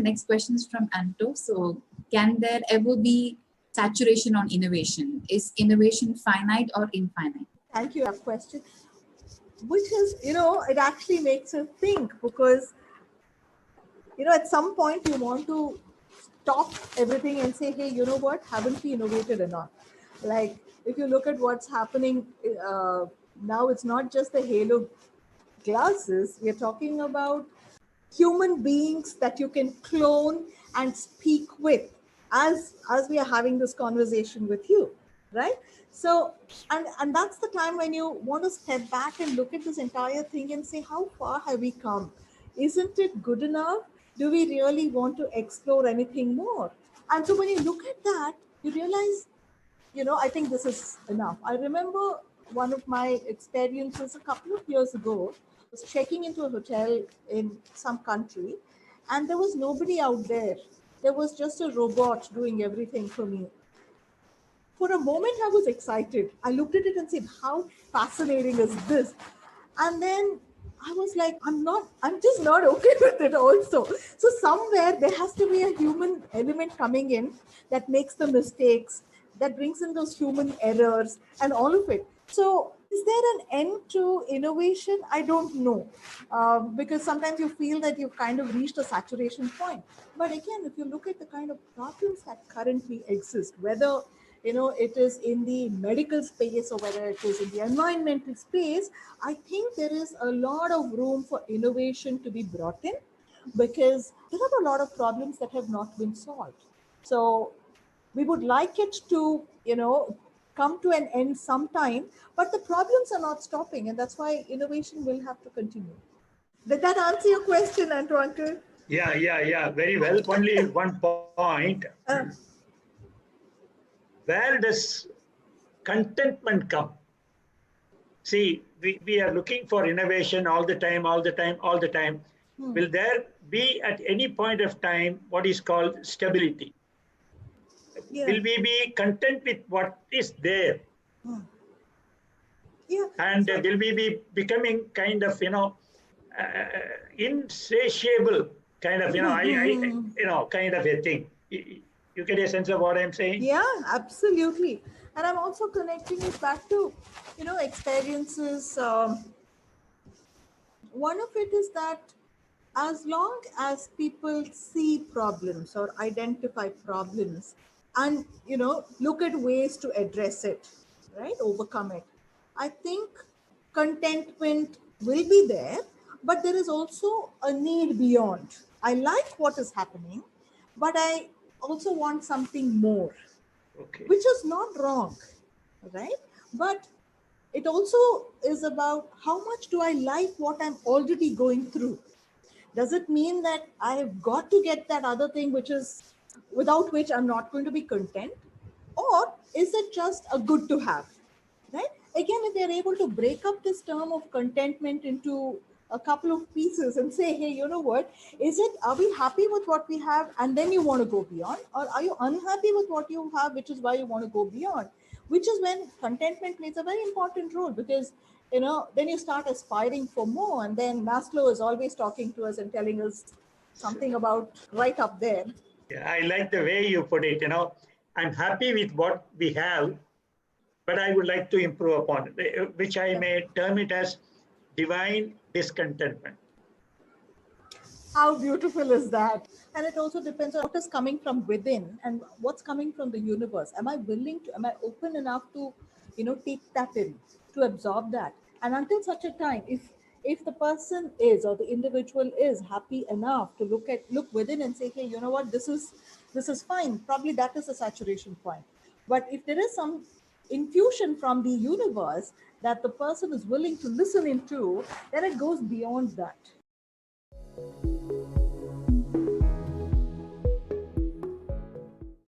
the next question is from Anto. So, can there ever be saturation on innovation? Is innovation finite or infinite? Thank you for that question. Which is, it actually makes you think, because, at some point you want to stop everything and say, hey, you know what, haven't we innovated enough? Like, if you look at what's happening now, it's not just the halo glasses. We're talking about human beings that you can clone and speak with as we are having this conversation with you, right? So, and that's the time when you want to step back and look at this entire thing and say, how far have we come? Isn't it good enough? Do we really want to explore anything more? And so when you look at that, you realize, I think this is enough. I remember one of my experiences a couple of years ago. I was checking into a hotel in some country, and there was nobody out there. There was just a robot doing everything for me. For a moment, I was excited. I looked at it and said, how fascinating is this? And then I was like, I'm just not okay with it also. So somewhere there has to be a human element coming in that makes the mistakes, that brings in those human errors and all of it. So is there an end to innovation? I don't know. Because sometimes you feel that you've kind of reached a saturation point. But again, if you look at the kind of problems that currently exist, whether it is in the medical space or whether it is in the environmental space, I think there is a lot of room for innovation to be brought in, because there are a lot of problems that have not been solved. So we would like it to, come to an end sometime, but the problems are not stopping, and that's why innovation will have to continue. Did that answer your question, Anto? Yeah. Very well. Only one point. Where does contentment come? See, we are looking for innovation all the time. Will there be at any point of time what is called stability? Yeah. Will we be content with what is there? Yeah. And will we be becoming kind of, insatiable kind of, kind of a thing? You get a sense of what I'm saying? Yeah, absolutely. And I'm also connecting it back to, experiences. One of it is that as long as people see problems or identify problems and, look at ways to address it, right, overcome it, I think contentment will be there, but there is also a need beyond. I like what is happening, but I also want something more, which is not wrong, right? But it also is about how much do I like what I'm already going through? Does it mean that I've got to get that other thing without which I'm not going to be content? Or is it just a good to have, right? Again, if they're able to break up this term of contentment into a couple of pieces and say, hey, you know what, are we happy with what we have and then you want to go beyond? Or are you unhappy with what you have, which is why you want to go beyond? Which is when contentment plays a very important role, because then you start aspiring for more. And then Maslow is always talking to us and telling us something about right up there. Yeah, I like the way you put it. I'm happy with what we have, but I would like to improve upon it, which I may term it as divine discontentment. How beautiful is that? And it also depends on what is coming from within and what's coming from the universe. Am I open enough to, take that in, to absorb that? And until such a time, if the person is, or the individual is happy enough to look within and say, hey, you know what, this is fine. Probably that is a saturation point. But if there is some infusion from the universe that the person is willing to listen into, then it goes beyond that.